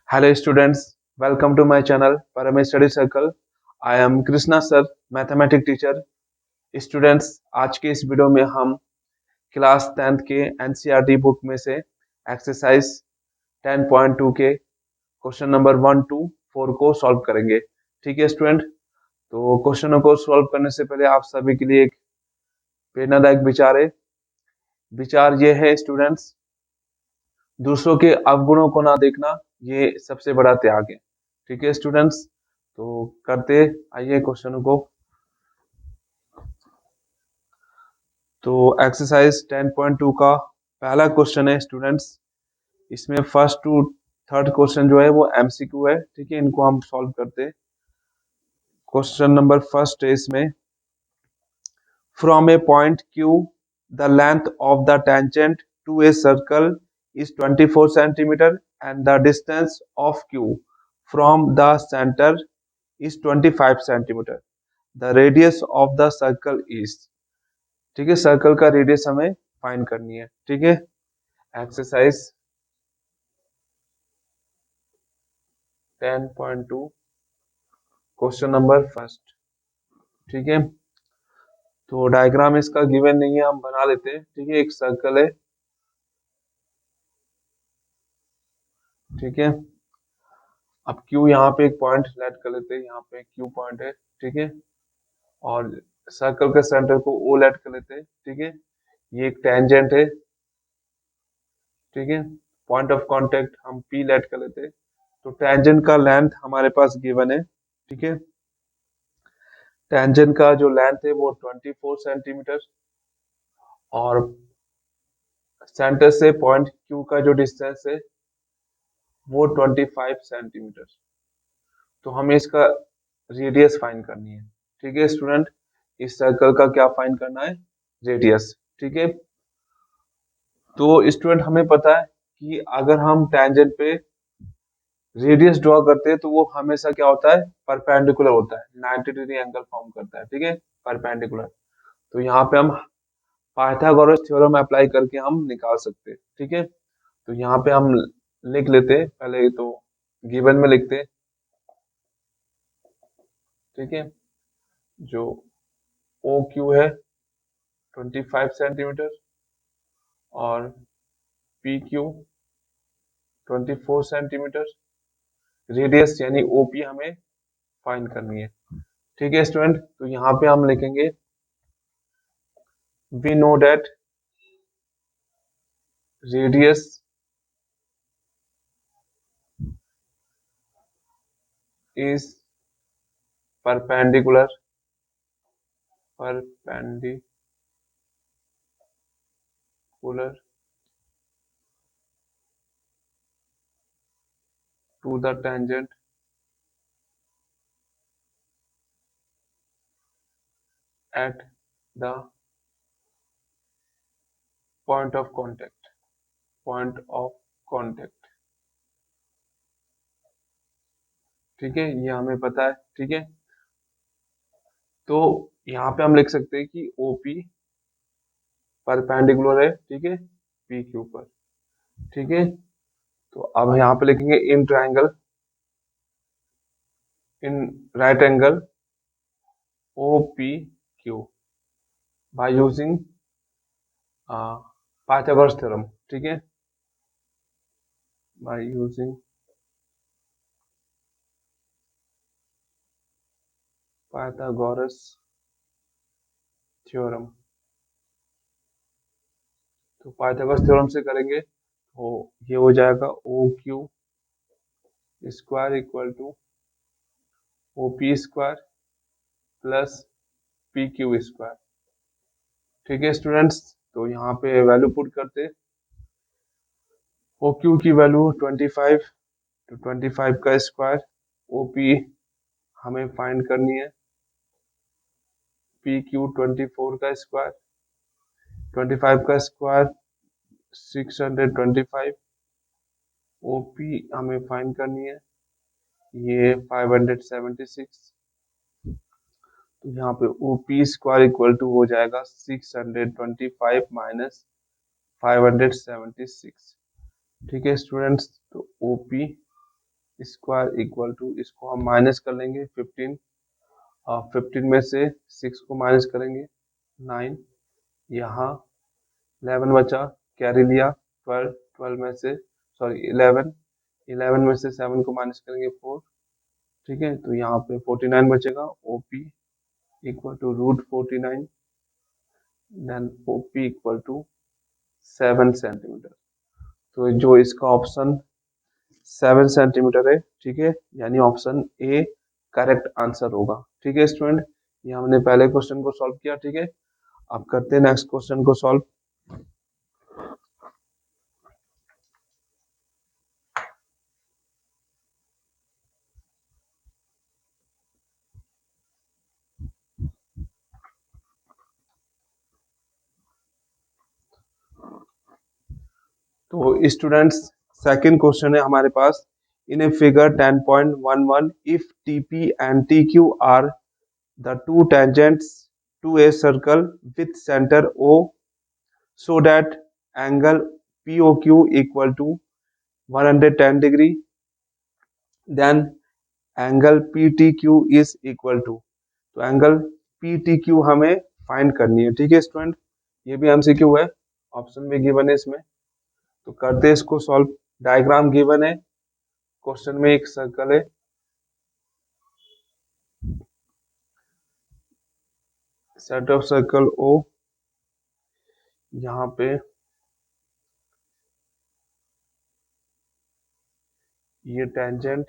Hello students, welcome to my channel Paramesh Study Circle. I am Krishna sir, mathematic teacher. Students, आज के इस video में हम class 10th के NCERT book में से एक्सरसाइज 10.2 के क्वेश्चन नंबर 1 to 4 को सॉल्व करेंगे। ठीक है स्टूडेंट, तो क्वेश्चनों को सॉल्व करने से पहले आप सभी के लिए एक प्रेरणादायक विचार है। विचार ये है स्टूडेंट्स, दूसरों के अवगुणों को ना देखना ये सबसे बड़ा त्याग है। ठीक है स्टूडेंट्स, तो करते आइए क्वेश्चनों को। तो एक्सरसाइज 10.2 का पहला क्वेश्चन है स्टूडेंट्स, इसमें फर्स्ट टू थर्ड क्वेश्चन जो है वो एमसीक्यू है। ठीक है, इनको हम सॉल्व करते हैं। क्वेश्चन नंबर फर्स्ट है इसमें, from a point Q the length of the tangent to a circle is 24 centimeter and the distance of Q from the center is 25 centimeter. The radius of the circle is, ठीक है, circle का radius हमें find करनी है। ठीक है, exercise 10.2 question number first. ठीक है, तो डायग्राम इसका गिवन नहीं है, हम बना लेते हैं। ठीक है, एक सर्कल है। ठीक है, अब Q यहाँ पे एक पॉइंट सेलेक्ट कर लेते हैं, यहाँ पे Q पॉइंट है। ठीक है, और सर्कल के सेंटर को O लेट कर लेते हैं। ठीक है, ये एक टेंजेंट है। ठीक है, पॉइंट ऑफ कांटेक्ट हम P लेट कर लेते हैं। तो टेंजेंट का लेंथ हमारे पास गिवन है। ठीक है, टेंजेंट का जो लेंथ है वो 24 सेंटीमीटर और सेंटर से पॉइंट Q का जो डिस्टेंस है वो 25 सेंटीमीटर। तो हमें इसका रेडियस फाइंड करनी है। ठीक है स्टूडेंट, इस सर्कल का क्या फाइंड करना है? रेडियस। ठीक है, तो स्टूडेंट हमें पता है कि अगर हम टेंजेंट पे रेडियस ड्रॉ करते हैं तो वो हमेशा क्या होता है? परपेंडिकुलर होता है, 90 डिग्री एंगल फॉर्म करता है। ठीक है, परपेंडिकुलर। तो यहाँ पे हम पाइथागोरस थ्योरम अप्लाई करके हम निकाल सकते हैं। ठीक है, तो यहाँ पे हम लिख लेते हैं, पहले तो गिवन में लिखते हैं। ठीक है, जो ओ क्यू है 25 सेंटीमीटर और पी क्यू 24 सेंटीमीटर, रेडियस यानी ओपी हमें फाइंड करनी है। ठीक है स्टूडेंट, तो यहाँ पे हम लिखेंगे we know that radius is perpendicular to the tangent at the point of contact। ठीक है, ये हमें पता है। ठीक है, तो यहाँ पे हम लिख सकते हैं कि OP परपेंडिकुलर है। ठीक है, PQ पर। ठीक है, तो अब यहाँ पे लिखेंगे in right angle OPQ by using Pythagoras theorem. ठीक है, बाय यूजिंग पाइथागोरस थ्योरम। तो पाइथागोरस थ्योरम से करेंगे तो ये हो जाएगा OQ square equal to OP square plus PQ square. ठीक है स्टूडेंट्स, तो यहाँ पे वैल्यू पुट करते, OQ की वैल्यू 25, तो 25 का स्क्वायर, OP हमें फाइंड करनी है, PQ 24 का स्क्वायर, 25 का स्क्वायर 625, OP हमें फाइंड करनी है, ये 576। तो यहाँ पे OP स्क्वायर इक्वल टू हो जाएगा 625 माइनस 576। ठीक है स्टूडेंट्स, तो OP स्क्वायर इक्वल टू, इसको हम माइनस कर लेंगे 15, और 15 में से 6 को माइनस करेंगे 9, यहाँ 11 बचा, कैरी लिया 12, 12 में से सॉरी 11, 11 में से 7 को माइनस करेंगे 4, ठीक है, तो यहाँ पे 49 बचेगा। OP equal to √49, then OP equal to 7 centimetre. तो जो इसका ऑप्शन 7 सेंटीमीटर है, ठीक है, यानी ऑप्शन ए करेक्ट आंसर होगा। ठीक है स्टूडेंट, ये हमने पहले क्वेश्चन को सॉल्व किया। ठीक है, अब करते हैं नेक्स्ट क्वेश्चन को सॉल्व। तो स्टूडेंट्स, सेकंड क्वेश्चन है हमारे पास। In a figure 10.11, if TP and TQ are the two tangents to a circle with centre O, so that angle POQ equal to 110 degree, then angle PTQ is equal to, तो angle PTQ हमें find करनी है। ठीक है student, ये भी MCQ है, option में गिवन है इसमें। तो करते हैं इसको सॉल्व। डायग्राम गिवन है, क्वेश्चन में एक सर्कल है, सेट ऑफ सर्कल ओ, यहाँ पे ये टेंजेंट,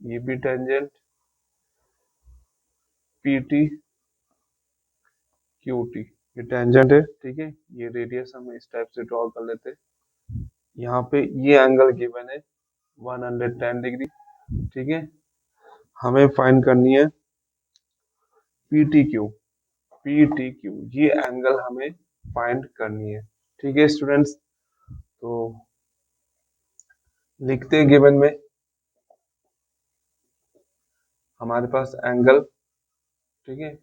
ये भी टेंजेंट, PT QT, ये टेंजेंट है। ठीक है, ये रेडियस हम इस टाइप से ड्रॉ कर लेते हैं। यहाँ पे ये एंगल गिवन है 110 डिग्री। ठीक है, हमें फाइंड करनी है PTQ, PTQ ये एंगल हमें फाइंड करनी है। ठीक है स्टूडेंट्स, तो लिखते हैं गिवन में हमारे पास एंगल, ठीक है,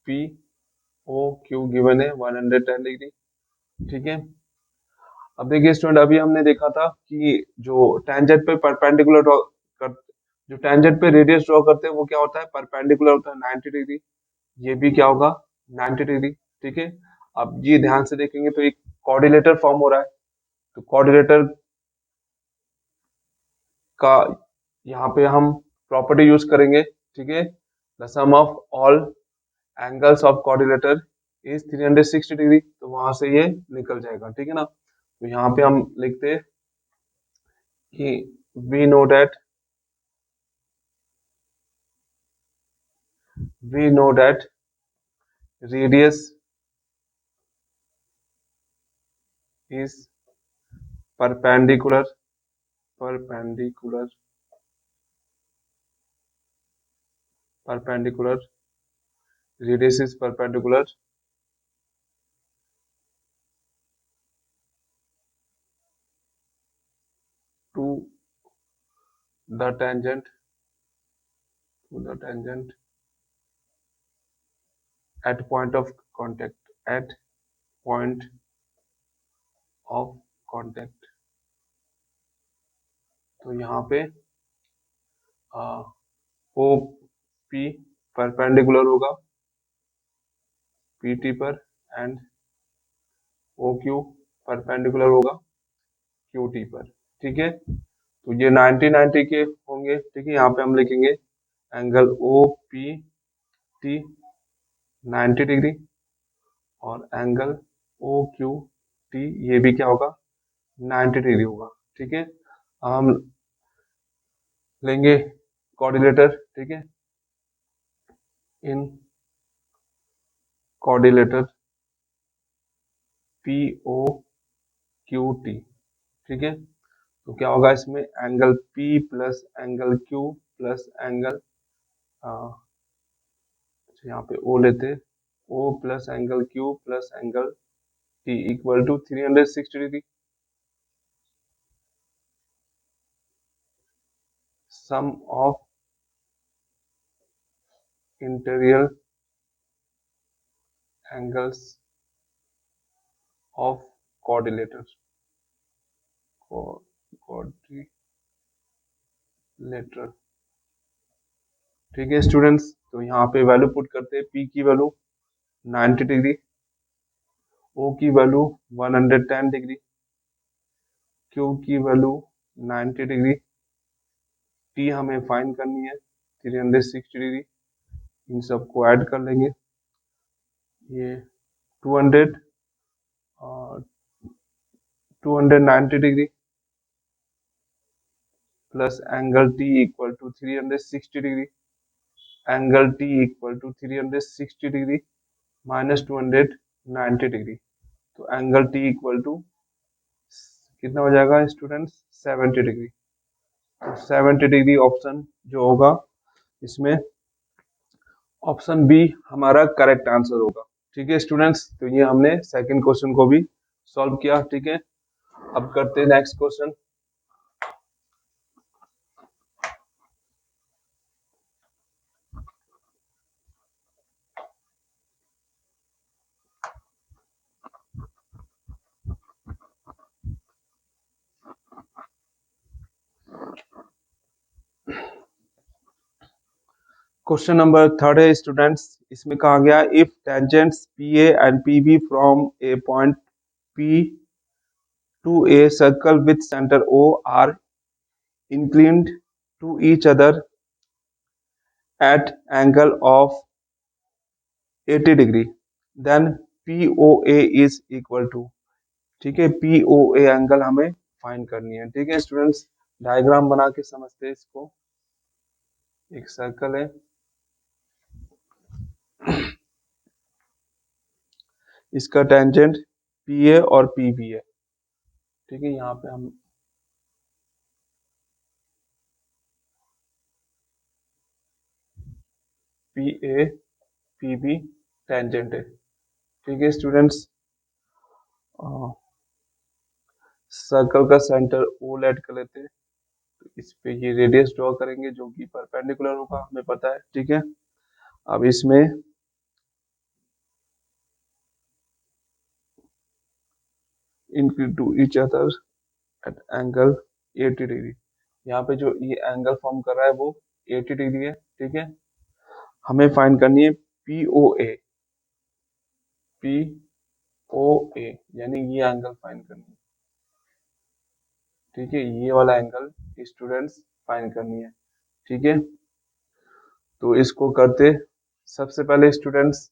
POQ गिवन है 110 डिग्री। ठीक है, अब देखिए स्टूडेंट, अभी हमने देखा था कि जो टेंजेंट पे परपेंडिकुलर ड्रॉ कर, जो टेंजेंट पे रेडियस ड्रॉ करते हैं वो क्या होता है, परपेंडिकुलर होता है 90 डिग्री। ये भी क्या होगा, 90 डिग्री। ठीक है, अब ये ध्यान से देखेंगे तो एक कोऑर्डिनेटर फॉर्म हो रहा है। तो कोऑर्डिनेटर का यहाँ पे हम प्रॉपर्टी यूज करेंगे। ठीक है, the sum of all angles of coordinator is 360 degree, तो वहां से ये निकल जाएगा। ठीक है ना, तो यहाँ पे हम लिखते हैं कि we know that, we know that radius is perpendicular, perpendicular, perpendicular, radius is perpendicular to the tangent, to the tangent at point of contact, at point of contact। तो यहाँ पे ओ पी परपेंडिकुलर होगा PT पर, and O Q perpendicular होगा QT पर। ठीक है, तो ये 90 के होंगे। ठीक है, यहाँ पे हम लिखेंगे एंगल OPT 90 डिग्री, और एंगल OQT ये भी क्या होगा, 90 डिग्री होगा। ठीक है, हम लेंगे कोऑर्डिनेटर। ठीक है, इन कोऑर्डिनेटर POQT। ठीक है, तो क्या होगा इसमें, angle P plus angle Q plus angle, यहाँ पे O लेते, O plus angle Q plus angle T equal to 360 degree. Sum of interior angles of coordinator, coordinator lateral. ठीक है स्टूडेंट्स, तो यहाँ पे वैल्यू पुट करते हैं। पी की वैल्यू 90 डिग्री, ओ की वैल्यू 110 डिग्री, क्यू की वैल्यू 90 डिग्री, टी हमें फाइंड करनी है 360 डिग्री। इन सबको ऐड कर लेंगे, ये 200 और 290 degree plus angle T equal to 360 degree, angle T equal to 360 degree minus 290 degree. तो एंगल टी इक्वल टू कितना हो जाएगा स्टूडेंट्स? 70 डिग्री। तो 70 डिग्री ऑप्शन जो होगा इसमें, ऑप्शन बी हमारा करेक्ट आंसर होगा। ठीक है स्टूडेंट्स, तो ये हमने सेकंड क्वेश्चन को भी सॉल्व किया। ठीक है, अब करते हैं next question. Question number third है स्टूडेंट्स, इसमें कहा गया if tangents P A and P B from a point P to a circle with centre O are inclined to each other at angle of 80 degree, then POA is equal to। ठीक है, POA angle हमें find करनी है। ठीक है students, diagram बना के समझते हैं इसको। एक सर्कल है, इसका टेंजेंट PA और PB है। ठीक है, यहाँ पे हम PA PB टेंजेंट है। ठीक है स्टूडेंट्स, सर्कल का सेंटर O लेट कर लेते हैं। तो इस पे ये रेडियस ड्रॉ करेंगे जो कि परपेंडिकुलर होगा, हमें पता है। ठीक है, अब इसमें into each other at angle 80 degree, यहाँ पे जो ये एंगल फॉर्म कर रहा है वो 80 डिग्री है। ठीक है, हमें फाइंड करनी है POA। POA यानी ये एंगल फाइंड करनी है। ठीक है, ये वाला एंगल स्टूडेंट्स फाइंड करनी है। ठीक है, तो इसको करते सबसे पहले स्टूडेंट्स,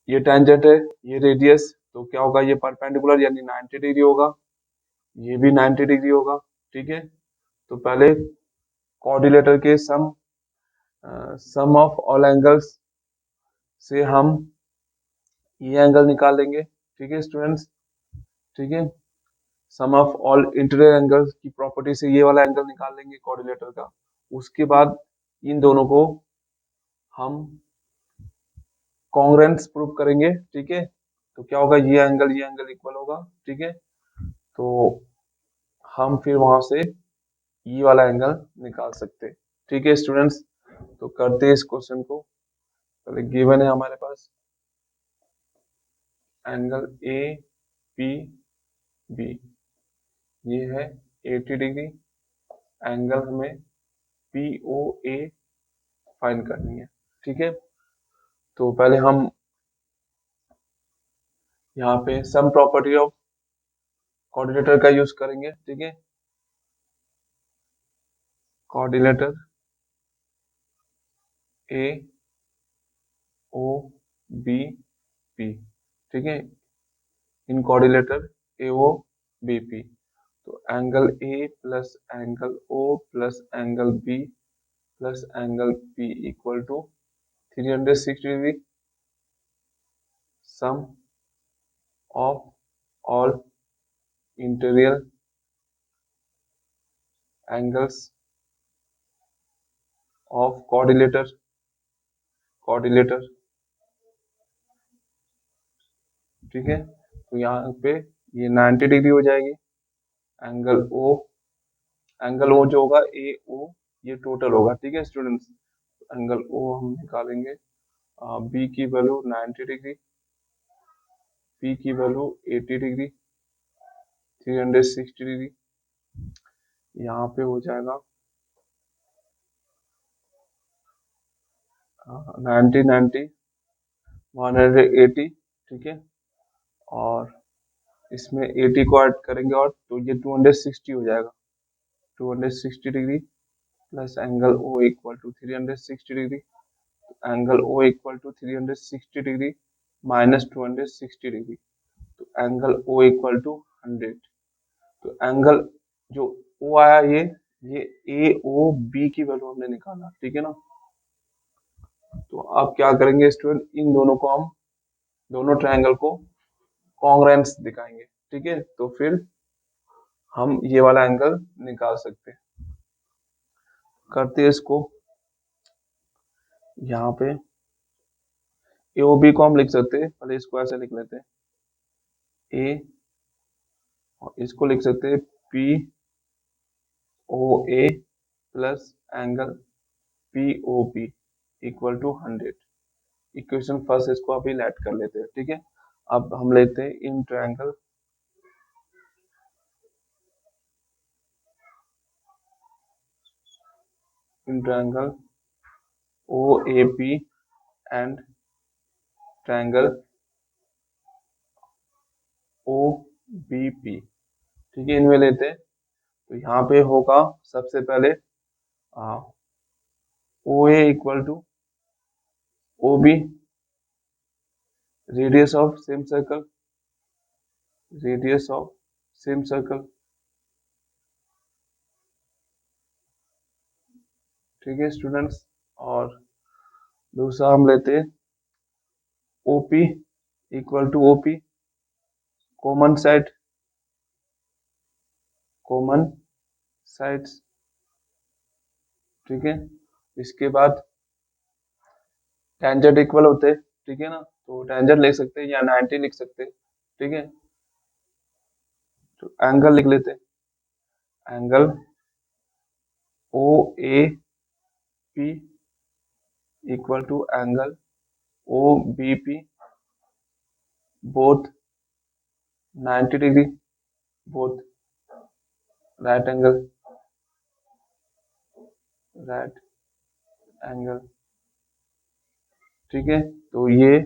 ये टेंजेंट है, ये रेडियस, तो क्या होगा? ये परपेंडिकुलर यानी 90 डिग्री होगा, ये भी 90 डिग्री होगा। ठीक है, तो पहले कोऑर्डिनेटर के सम ऑफ ऑल एंगल्स से हम ये एंगल निकाल लेंगे। ठीक है स्टूडेंट्स, ठीक है, सम ऑफ ऑल इंटीरियर एंगल्स की प्रॉपर्टी से ये वाला एंगल निकाल लेंगे कोऑर्डिनेटर का। उसके बाद इन दोनों को हम कॉन्ग्रुएंस प्रूव करेंगे। ठीक है, तो क्या होगा? ये एंगल इक्वल होगा। ठीक है, तो हम फिर वहां से ये वाला एंगल निकाल सकते हैं। ठीक है स्टूडेंट्स, तो करते हैं इस क्वेश्चन को। पहले गिवन है हमारे पास एंगल ए पी बी, ये है 80 डिग्री। एंगल हमें POA फाइंड करनी है। ठीक है, तो पहले हम यहाँ पे सम प्रॉपर्टी ऑफ कोऑर्डिनेटर का यूज करेंगे। ठीक है, coordinator A O B P। ठीक है, इन कोऑर्डिनेटर AO BP, तो angle A plus angle O plus angle B plus angle P equal to 360 degree, sum of all interior angles of coordinator. ठीक है, तो यहाँ पे ये 90 डिग्री हो जाएगी। एंगल ओ जो होगा AO, ये टोटल होगा। ठीक है स्टूडेंट्स, एंगल ओ हम निकालेंगे। बी की वैल्यू 90 डिग्री, पी की वैल्यू 80 डिग्री, 360 डिग्री, यहाँ पे हो जाएगा 90 180, ठीक है। और इसमें 80 को ऐड करेंगे और तो ये 260 हो जाएगा। 260 degree plus angle O equal to 360 degree. Angle O equal to 360 degree minus 260 degree, तो एंगल ओ इक्वल टू 100। तो एंगल जो ओ आया ये ए ओ बी की वैल्यू हमने निकाला, ठीक है ना। तो अब क्या करेंगे स्टूडेंट, इन दोनों को हम दोनों ट्रायंगल को कॉन्ग्रुएंस दिखाएंगे, ठीक है। तो फिर हम ये वाला एंगल निकाल सकते हैं। करते हैं इसको, यहाँ पे ए ओ बी को हम लिख सकते हैं, पहले इसको ऐसे लिख लेते हैं ए, और इसको लिख सकते हैं P O A plus angle P O B equal to 100। Equation first इसको अभी लेट कर लेते हैं, ठीक है। अब हम लेते हैं in triangle O A P and triangle O B P, ठीक है। इनमें लेते हैं, तो यहाँ पे होगा सबसे पहले O A equal to O B, radius of same circle, radius of same circle, ठीक है स्टूडेंट्स। और दूसरा हम लेते हैं OP equal to OP, common side, common sides, ठीक है। इसके बाद टेंजेंट इक्वल होते हैं, ठीक है ना, तो टेंजेंट लिख सकते हैं या 90 लिख सकते हैं, ठीक है। तो एंगल लिख लेते हैं, angle O A P equal to angle O B P, both 90 degree, both right angle, right angle, ठीक है। तो ये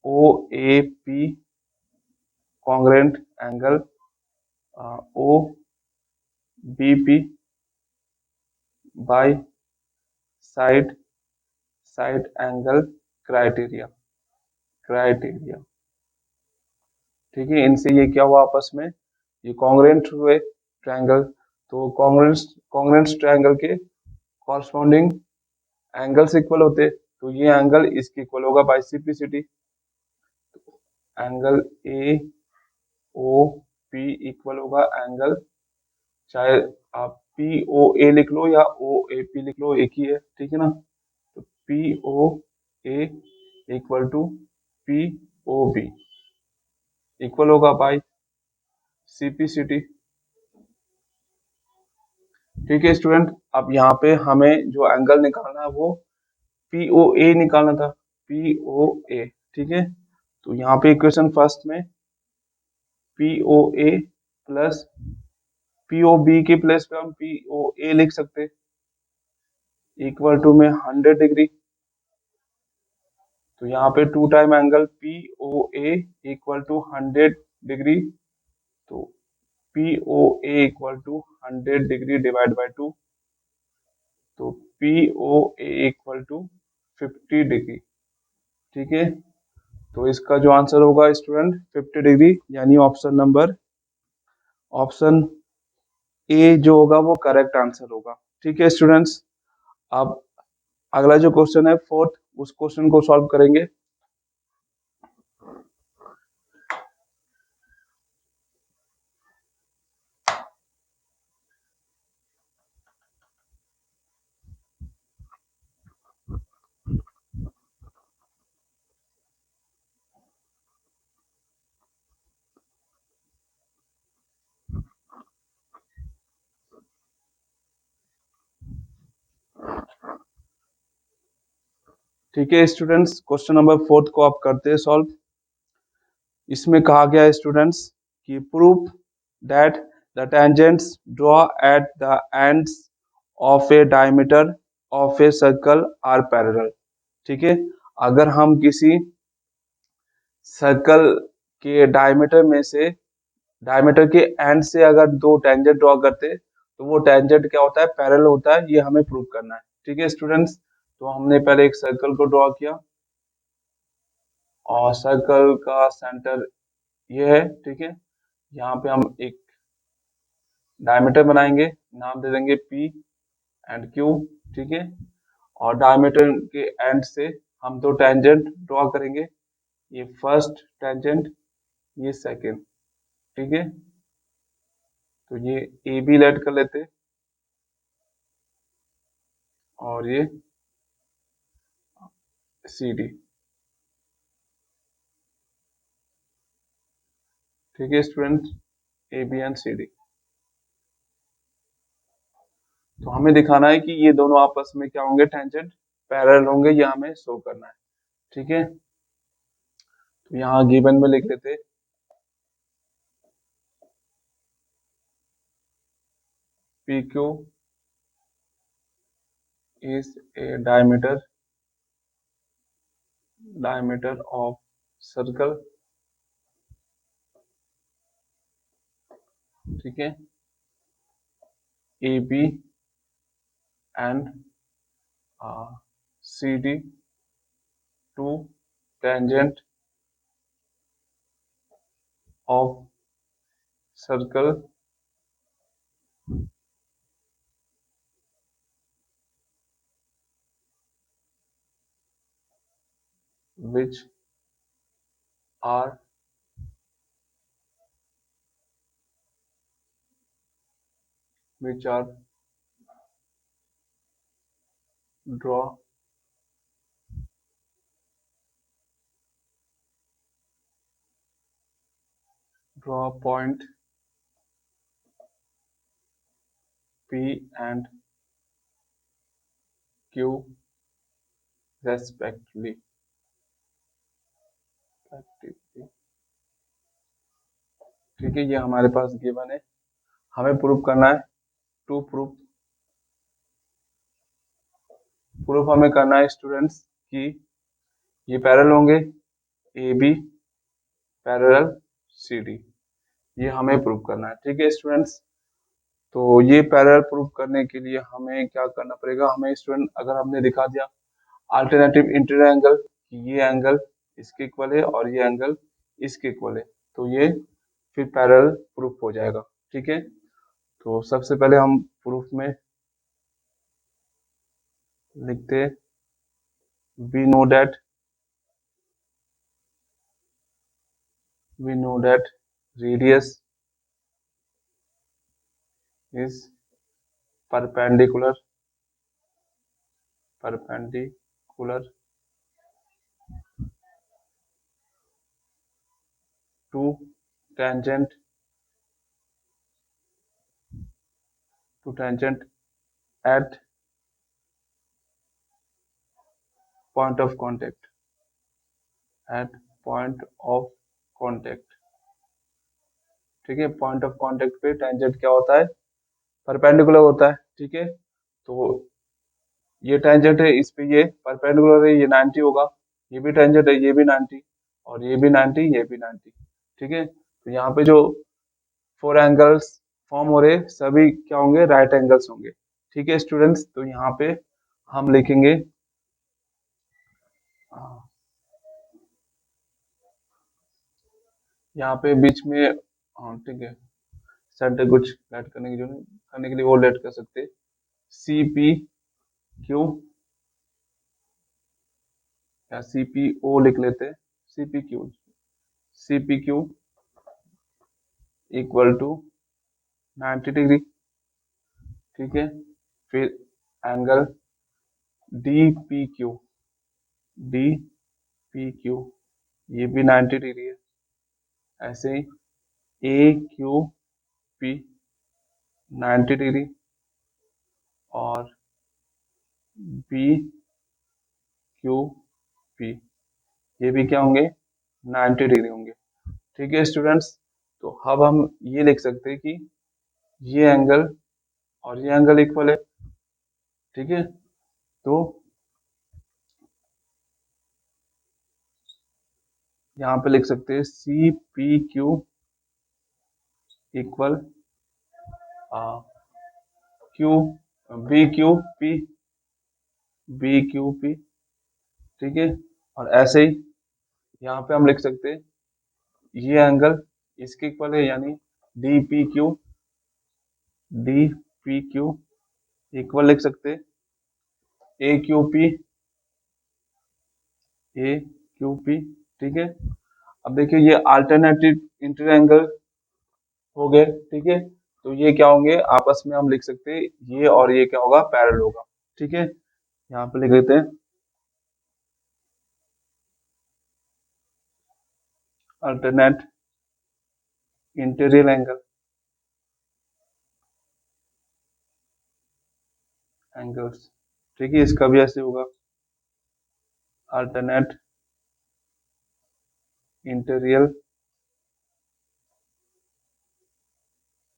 O A P congruent angle O B P by side side angle criteria, criteria, ठीक है। इनसे ये क्या हुआ आपस में, ये कॉन्ग्रुएंट हुए ट्रायंगल। तो कॉन्ग्रुएंट ट्रायंगल के कॉरस्पॉन्डिंग एंगल्स इक्वल होते, तो ये एंगल इसके इक्वल होगा by simplicity. Angle A O P equal होगा एंगल, चाहे आप पी ओ ए लिख लो या ओ ए पी लिख लो, एक ही है, ठीक है ना। तो P O A equal to P O B equal होगा बाय सीपीसीटी, ठीक है स्टूडेंट। अब यहाँ पे हमें जो एंगल निकालना है वो पी ओ ए निकालना था, पी ओ ए, ठीक है। तो यहाँ पे इक्वेशन फर्स्ट में P O A plus P O B के प्लेस पे हम पी ओ ए लिख सकते, इक्वल टू में 100 डिग्री। तो यहाँ पे two time angle P O A equal to 100 degree, तो P O A equal to 100 degree divide by 2, तो P O A equal to 50 degree, ठीक है। तो इसका जो आंसर होगा स्टूडेंट 50 डिग्री, यानी ऑप्शन ए जो होगा वो करेक्ट आंसर होगा, ठीक है स्टूडेंट्स। अब अगला जो क्वेश्चन है फोर्थ, उस क्वेश्चन को सॉल्व करेंगे। ठीक है स्टूडेंट्स, क्वेश्चन नंबर फोर्थ को आप करते हैं सॉल्व। इसमें कहा गया है स्टूडेंट्स कि proof that the tangents draw at the ends of a diameter of a circle are parallel. ठीक है, अगर हम किसी सर्कल के डायमीटर के एंड से अगर दो टेंजेंट ड्रॉ करते तो वो टेंजेंट क्या होता है, पैरेलल होता है। ये हमें प्रूव करना है। ठीक है स्टूडेंट्स, तो हमने पहले एक सर्कल को ड्रॉ किया और सर्कल का सेंटर ये है। ठीक है, यहाँ पे हम एक डायमीटर बनाएंगे, नाम दे देंगे पी एंड क्यू। ठीक है, और डायमीटर के एंड से हम दो टेंजेंट ड्रॉ करेंगे, ये फर्स्ट टेंजेंट, ये सेकंड। ठीक है, तो ये ए बी लेट कर लेते और ये सी डी। ठीक है student, A B and C D. तो हमें दिखाना है कि ये दोनों आपस में क्या होंगे, टेंजेंट पैरेलल होंगे, ये हमें शो करना है। ठीक है, तो यहाँ गिवन में लिख लेते P Q is a diameter of circle। ठीक है, A B and C D, two tangent of circle which are which are draw point P and Q respectively। ठीक है, ये हमारे पास गिवन है, हमें प्रूफ करना है। टू प्रूफ हमें करना है स्टूडेंट्स कि ये पैरेलल होंगे, A B parallel C D, ये हमें प्रूफ करना है। ठीक है स्टूडेंट्स, तो ये पैरेलल प्रूफ करने के लिए हमें क्या करना पड़ेगा, हमें स्टूडेंट अगर हमने दिखा दिया अल्टरनेटिव इंटीरियर एंगल कि ये एंगल इसके इक्वल है और ये एंगल इसके इक्वल है, तो ये फिर पैरेलल प्रूफ हो जाएगा। ठीक है, तो सबसे पहले हम प्रूफ में लिखते we know that radius is perpendicular to tangent at point of contact ठीक है, पॉइंट ऑफ कांटेक्ट पे टेंजेंट क्या होता है, परपेंडिकुलर होता है। ठीक है, तो ये टेंजेंट है, इस पे ये परपेंडिकुलर है, ये 90 होगा, ये भी टेंजेंट है, ये भी 90 और ये भी 90, ये भी 90। ठीक है, तो यहाँ पे जो फोर एंगल्स फॉर्म हो रहे सभी क्या होंगे, राइट एंगल्स होंगे। ठीक है स्टूडेंट्स, तो यहाँ पे हम लिखेंगे यहाँ पे बीच में, हाँ ठीक है, सेंटर कुछ लेट करने की जरूरत करने के लिए वो लेट कर सकते, सी पी क्यू या सी पी ओ लिख लेते, C P Q equal to 90 degree. ठीक है, फिर एंगल डी पी क्यू ये भी 90 डिग्री है। ऐसे ही ए क्यू पी 90 डिग्री और बी क्यू पी ये भी क्या होंगे, 90 डिग्री होंगे। ठीक है स्टूडेंट्स, तो अब हम ये लिख सकते हैं कि ये एंगल और ये एंगल इक्वल है, ठीक है। तो यहाँ पे लिख सकते हैं C P Q equal Q B Q P, ठीक है। और ऐसे ही यहाँ पे हम लिख सकते हैं ये एंगल इसके इक्वल है, यानी डी पी क्यू इक्वल लिख सकते हैं ए क्यू पी, ठीक है। अब देखिए ये अल्टरनेटिव इंटरएंगल हो गए, ठीक है। तो ये क्या होंगे आपस में, हम लिख सकते हैं ये और ये क्या होगा, पैरेलल होगा, ठीक है। यहाँ पे लिख देते हैं अल्टरनेट इंटीरियर एंगल्स, ठीक है। इसका भी ऐसे होगा अल्टरनेट इंटीरियर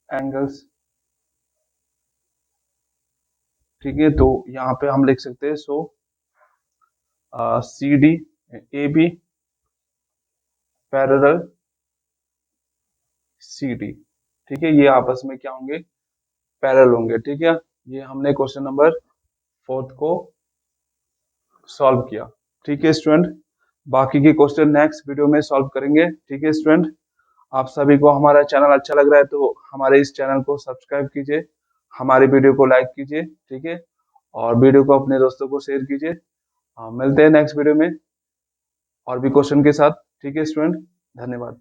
एंगल्स, ठीक है। तो यहाँ पे हम लिख सकते हैं so C D A B parallel C D, ठीक है। ये आपस में क्या होंगे, पैरेलल होंगे, ठीक है। ये हमने क्वेश्चन नंबर 4 को सॉल्व किया, ठीक है स्टूडेंट। बाकी के क्वेश्चन नेक्स्ट वीडियो में सॉल्व करेंगे, ठीक है स्टूडेंट। आप सभी को हमारा चैनल अच्छा लग रहा है तो हमारे इस चैनल को सब्सक्राइब कीजिए, हमारी वीडियो को लाइक कीजिए, ठीक है। और वीडियो को अपने दोस्तों को शेयर कीजिए। मिलते हैं नेक्स्ट वीडियो में और भी क्वेश्चन के साथ, ठीक है स्टूडेंट। धन्यवाद।